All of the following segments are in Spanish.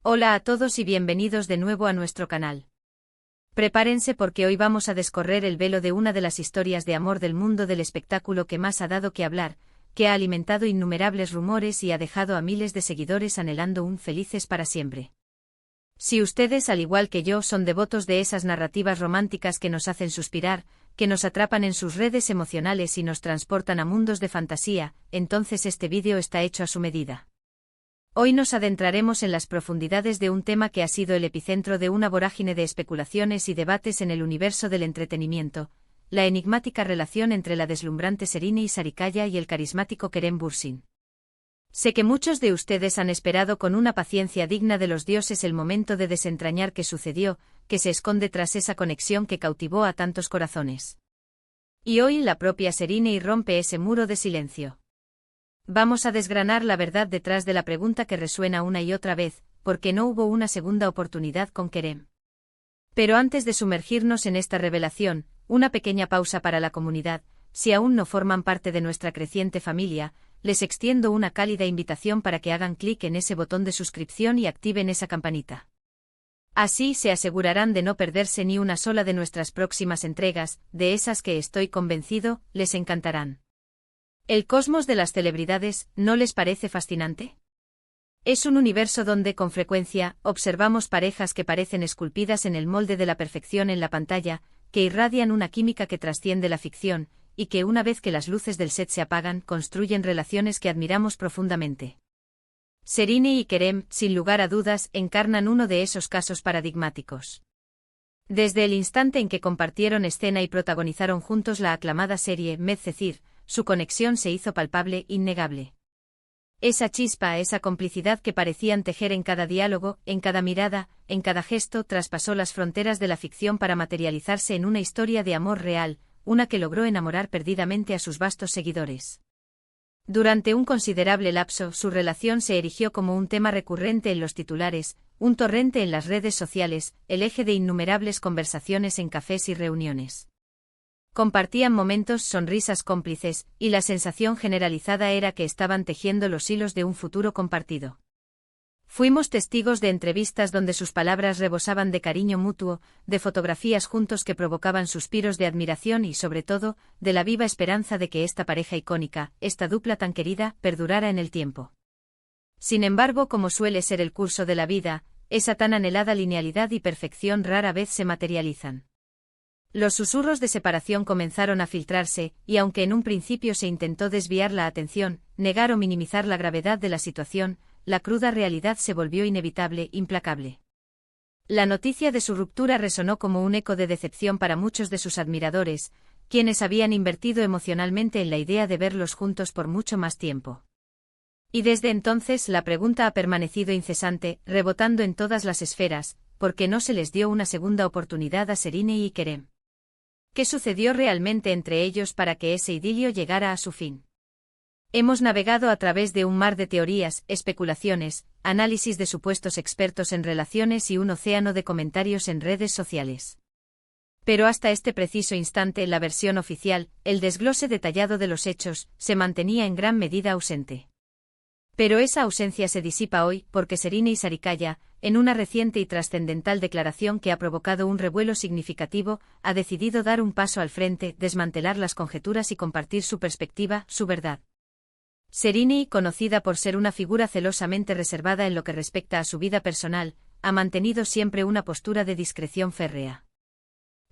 Hola a todos y bienvenidos de nuevo a nuestro canal. Prepárense porque hoy vamos a descorrer el velo de una de las historias de amor del mundo del espectáculo que más ha dado que hablar, que ha alimentado innumerables rumores y ha dejado a miles de seguidores anhelando un felices para siempre. Si ustedes, al igual que yo, son devotos de esas narrativas románticas que nos hacen suspirar, que nos atrapan en sus redes emocionales y nos transportan a mundos de fantasía, entonces este vídeo está hecho a su medida. Hoy nos adentraremos en las profundidades de un tema que ha sido el epicentro de una vorágine de especulaciones y debates en el universo del entretenimiento, la enigmática relación entre la deslumbrante Serine Sarikaya y el carismático Kerem Bürsin. Sé que muchos de ustedes han esperado con una paciencia digna de los dioses el momento de desentrañar qué sucedió, que se esconde tras esa conexión que cautivó a tantos corazones. Y hoy la propia Serine rompe ese muro de silencio. Vamos a desgranar la verdad detrás de la pregunta que resuena una y otra vez, ¿por qué no hubo una segunda oportunidad con Kerem? Pero antes de sumergirnos en esta revelación, una pequeña pausa para la comunidad. Si aún no forman parte de nuestra creciente familia, les extiendo una cálida invitación para que hagan clic en ese botón de suscripción y activen esa campanita. Así se asegurarán de no perderse ni una sola de nuestras próximas entregas, de esas que estoy convencido, les encantarán. ¿El cosmos de las celebridades no les parece fascinante? Es un universo donde, con frecuencia, observamos parejas que parecen esculpidas en el molde de la perfección en la pantalla, que irradian una química que trasciende la ficción, y que una vez que las luces del set se apagan, construyen relaciones que admiramos profundamente. Serine y Kerem, sin lugar a dudas, encarnan uno de esos casos paradigmáticos. Desde el instante en que compartieron escena y protagonizaron juntos la aclamada serie Medcezir, su conexión se hizo palpable, innegable. Esa chispa, esa complicidad que parecían tejer en cada diálogo, en cada mirada, en cada gesto, traspasó las fronteras de la ficción para materializarse en una historia de amor real, una que logró enamorar perdidamente a sus vastos seguidores. Durante un considerable lapso, su relación se erigió como un tema recurrente en los titulares, un torrente en las redes sociales, el eje de innumerables conversaciones en cafés y reuniones. Compartían momentos, sonrisas cómplices, y la sensación generalizada era que estaban tejiendo los hilos de un futuro compartido. Fuimos testigos de entrevistas donde sus palabras rebosaban de cariño mutuo, de fotografías juntos que provocaban suspiros de admiración y, sobre todo, de la viva esperanza de que esta pareja icónica, esta dupla tan querida, perdurara en el tiempo. Sin embargo, como suele ser el curso de la vida, esa tan anhelada linealidad y perfección rara vez se materializan. Los susurros de separación comenzaron a filtrarse, y aunque en un principio se intentó desviar la atención, negar o minimizar la gravedad de la situación, la cruda realidad se volvió inevitable, implacable. La noticia de su ruptura resonó como un eco de decepción para muchos de sus admiradores, quienes habían invertido emocionalmente en la idea de verlos juntos por mucho más tiempo. Y desde entonces la pregunta ha permanecido incesante, rebotando en todas las esferas, ¿por qué no se les dio una segunda oportunidad a Serine y Kerem? ¿Qué sucedió realmente entre ellos para que ese idilio llegara a su fin? Hemos navegado a través de un mar de teorías, especulaciones, análisis de supuestos expertos en relaciones y un océano de comentarios en redes sociales. Pero hasta este preciso instante la versión oficial, el desglose detallado de los hechos, se mantenía en gran medida ausente. Pero esa ausencia se disipa hoy porque Serine Sarikaya, en una reciente y trascendental declaración que ha provocado un revuelo significativo, ha decidido dar un paso al frente, desmantelar las conjeturas y compartir su perspectiva, su verdad. Serine, conocida por ser una figura celosamente reservada en lo que respecta a su vida personal, ha mantenido siempre una postura de discreción férrea.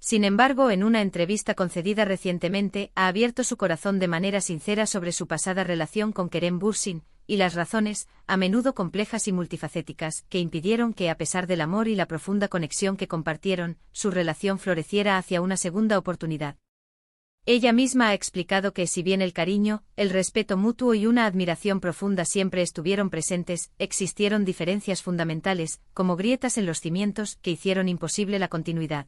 Sin embargo, en una entrevista concedida recientemente, ha abierto su corazón de manera sincera sobre su pasada relación con Kerem Bürsin, y las razones, a menudo complejas y multifacéticas, que impidieron que, a pesar del amor y la profunda conexión que compartieron, su relación floreciera hacia una segunda oportunidad. Ella misma ha explicado que si bien el cariño, el respeto mutuo y una admiración profunda siempre estuvieron presentes, existieron diferencias fundamentales, como grietas en los cimientos, que hicieron imposible la continuidad.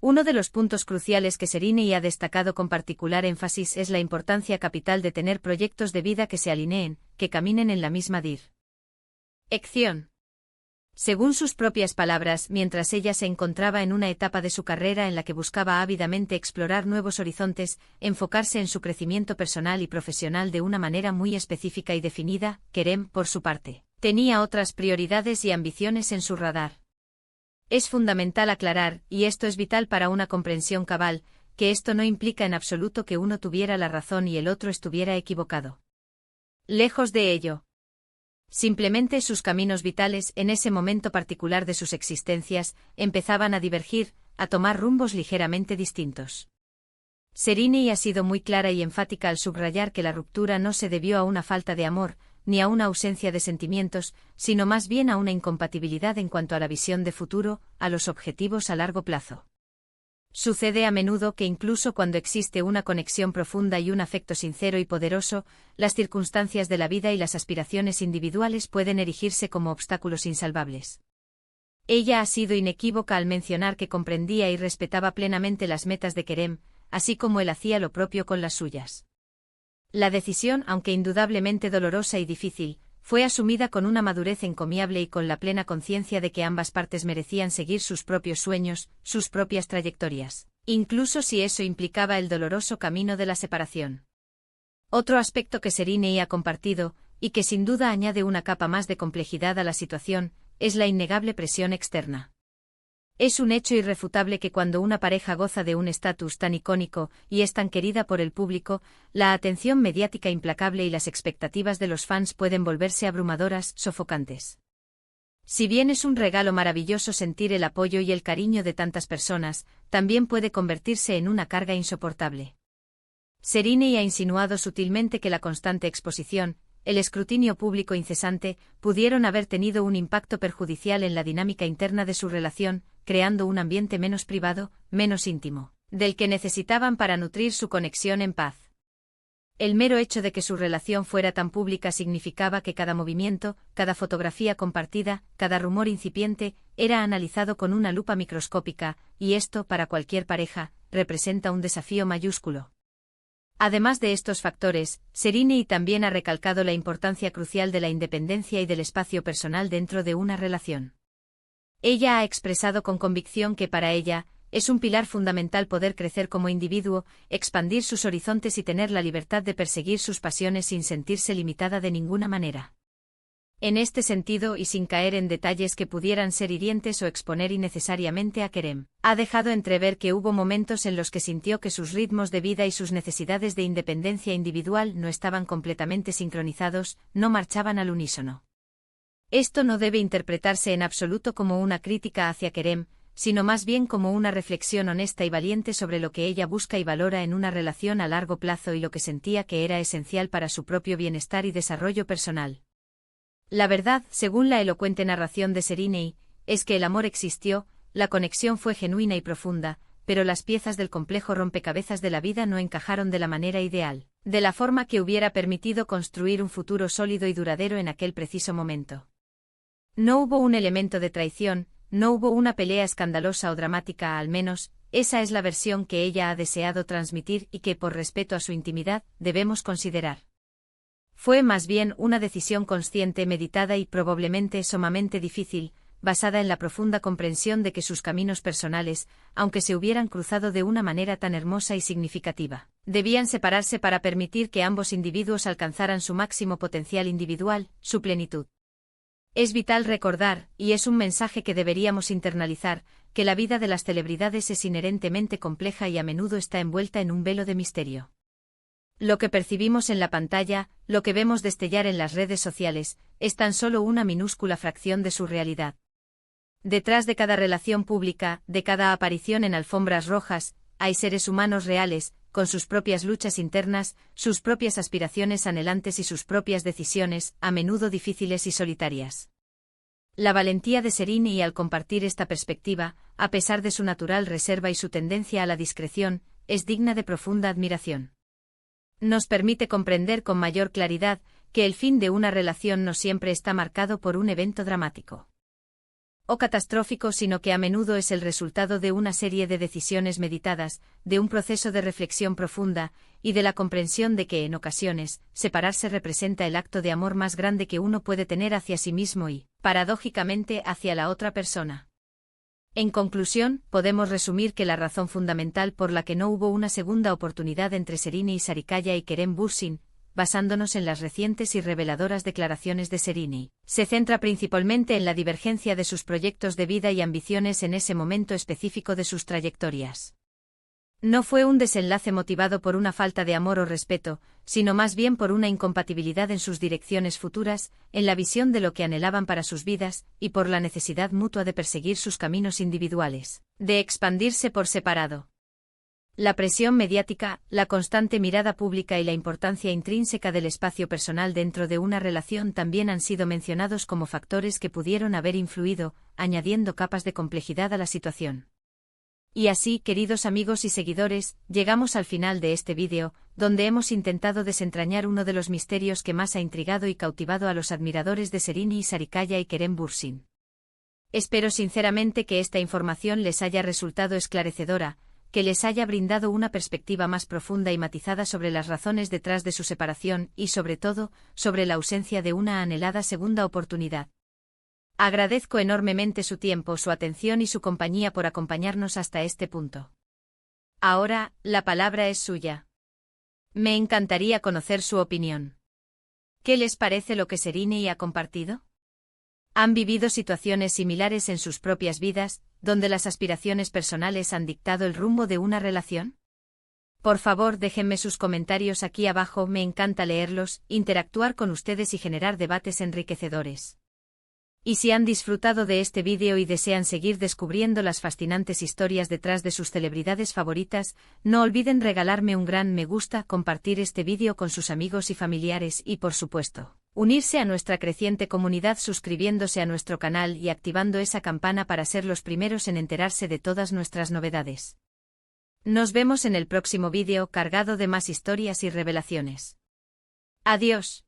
Uno de los puntos cruciales que Serine ha destacado con particular énfasis es la importancia capital de tener proyectos de vida que se alineen, que caminen en la misma dirección. Según sus propias palabras, mientras ella se encontraba en una etapa de su carrera en la que buscaba ávidamente explorar nuevos horizontes, enfocarse en su crecimiento personal y profesional de una manera muy específica y definida, Kerem, por su parte, Tenía otras prioridades y ambiciones en su radar. Es fundamental aclarar, y esto es vital para una comprensión cabal, que esto no implica en absoluto que uno tuviera la razón y el otro estuviera equivocado. Lejos de ello. Simplemente sus caminos vitales, en ese momento particular de sus existencias, empezaban a divergir, a tomar rumbos ligeramente distintos. Sereni ha sido muy clara y enfática al subrayar que la ruptura no se debió a una falta de amor, ni a una ausencia de sentimientos, sino más bien a una incompatibilidad en cuanto a la visión de futuro, a los objetivos a largo plazo. Sucede a menudo que incluso cuando existe una conexión profunda y un afecto sincero y poderoso, las circunstancias de la vida y las aspiraciones individuales pueden erigirse como obstáculos insalvables. Ella ha sido inequívoca al mencionar que comprendía y respetaba plenamente las metas de Kerem, así como él hacía lo propio con las suyas. La decisión, aunque indudablemente dolorosa y difícil, fue asumida con una madurez encomiable y con la plena conciencia de que ambas partes merecían seguir sus propios sueños, sus propias trayectorias, incluso si eso implicaba el doloroso camino de la separación. Otro aspecto que Sereni ha compartido, y que sin duda añade una capa más de complejidad a la situación, es la innegable presión externa. Es un hecho irrefutable que cuando una pareja goza de un estatus tan icónico y es tan querida por el público, la atención mediática implacable y las expectativas de los fans pueden volverse abrumadoras, sofocantes. Si bien es un regalo maravilloso sentir el apoyo y el cariño de tantas personas, también puede convertirse en una carga insoportable. Sereni ha insinuado sutilmente que la constante exposición, el escrutinio público incesante, pudieron haber tenido un impacto perjudicial en la dinámica interna de su relación, creando un ambiente menos privado, menos íntimo, del que necesitaban para nutrir su conexión en paz. El mero hecho de que su relación fuera tan pública significaba que cada movimiento, cada fotografía compartida, cada rumor incipiente, era analizado con una lupa microscópica, y esto, para cualquier pareja, representa un desafío mayúsculo. Además de estos factores, Sereni también ha recalcado la importancia crucial de la independencia y del espacio personal dentro de una relación. Ella ha expresado con convicción que para ella, es un pilar fundamental poder crecer como individuo, expandir sus horizontes y tener la libertad de perseguir sus pasiones sin sentirse limitada de ninguna manera. En este sentido y sin caer en detalles que pudieran ser hirientes o exponer innecesariamente a Kerem, ha dejado entrever que hubo momentos en los que sintió que sus ritmos de vida y sus necesidades de independencia individual no estaban completamente sincronizados, no marchaban al unísono. Esto no debe interpretarse en absoluto como una crítica hacia Kerem, sino más bien como una reflexión honesta y valiente sobre lo que ella busca y valora en una relación a largo plazo y lo que sentía que era esencial para su propio bienestar y desarrollo personal. La verdad, según la elocuente narración de Sereni, es que el amor existió, la conexión fue genuina y profunda, pero las piezas del complejo rompecabezas de la vida no encajaron de la manera ideal, de la forma que hubiera permitido construir un futuro sólido y duradero en aquel preciso momento. No hubo un elemento de traición, no hubo una pelea escandalosa o dramática, al menos, esa es la versión que ella ha deseado transmitir y que, por respeto a su intimidad, debemos considerar. Fue más bien una decisión consciente, meditada y probablemente sumamente difícil, basada en la profunda comprensión de que sus caminos personales, aunque se hubieran cruzado de una manera tan hermosa y significativa, debían separarse para permitir que ambos individuos alcanzaran su máximo potencial individual, su plenitud. Es vital recordar, y es un mensaje que deberíamos internalizar, que la vida de las celebridades es inherentemente compleja y a menudo está envuelta en un velo de misterio. Lo que percibimos en la pantalla, lo que vemos destellar en las redes sociales, es tan solo una minúscula fracción de su realidad. Detrás de cada relación pública, de cada aparición en alfombras rojas, hay seres humanos reales, con sus propias luchas internas, sus propias aspiraciones anhelantes y sus propias decisiones, a menudo difíciles y solitarias. La valentía de Sereni al compartir esta perspectiva, a pesar de su natural reserva y su tendencia a la discreción, es digna de profunda admiración. Nos permite comprender con mayor claridad que el fin de una relación no siempre está marcado por un evento dramático o catastrófico, sino que a menudo es el resultado de una serie de decisiones meditadas, de un proceso de reflexión profunda, y de la comprensión de que en ocasiones, separarse representa el acto de amor más grande que uno puede tener hacia sí mismo y, paradójicamente, hacia la otra persona. En conclusión, podemos resumir que la razón fundamental por la que no hubo una segunda oportunidad entre Sereni y Sarikaya y Kerem Bürsin, basándonos en las recientes y reveladoras declaraciones de Sereni. Se centra principalmente en la divergencia de sus proyectos de vida y ambiciones en ese momento específico de sus trayectorias. No fue un desenlace motivado por una falta de amor o respeto, sino más bien por una incompatibilidad en sus direcciones futuras, en la visión de lo que anhelaban para sus vidas, y por la necesidad mutua de perseguir sus caminos individuales, de expandirse por separado. La presión mediática, la constante mirada pública y la importancia intrínseca del espacio personal dentro de una relación también han sido mencionados como factores que pudieron haber influido, añadiendo capas de complejidad a la situación. Y así, queridos amigos y seguidores, llegamos al final de este vídeo, donde hemos intentado desentrañar uno de los misterios que más ha intrigado y cautivado a los admiradores de Sereni y Sarikaya y Kerem Bürsin. Espero sinceramente que esta información les haya resultado esclarecedora, que les haya brindado una perspectiva más profunda y matizada sobre las razones detrás de su separación y, sobre todo, sobre la ausencia de una anhelada segunda oportunidad. Agradezco enormemente su tiempo, su atención y su compañía por acompañarnos hasta este punto. Ahora, la palabra es suya. Me encantaría conocer su opinión. ¿Qué les parece lo que Sereni ha compartido? ¿Han vivido situaciones similares en sus propias vidas, donde las aspiraciones personales han dictado el rumbo de una relación? Por favor, déjenme sus comentarios aquí abajo, me encanta leerlos, interactuar con ustedes y generar debates enriquecedores. Y si han disfrutado de este vídeo y desean seguir descubriendo las fascinantes historias detrás de sus celebridades favoritas, no olviden regalarme un gran me gusta, compartir este vídeo con sus amigos y familiares y, por supuesto, unirse a nuestra creciente comunidad suscribiéndose a nuestro canal y activando esa campana para ser los primeros en enterarse de todas nuestras novedades. Nos vemos en el próximo vídeo cargado de más historias y revelaciones. Adiós.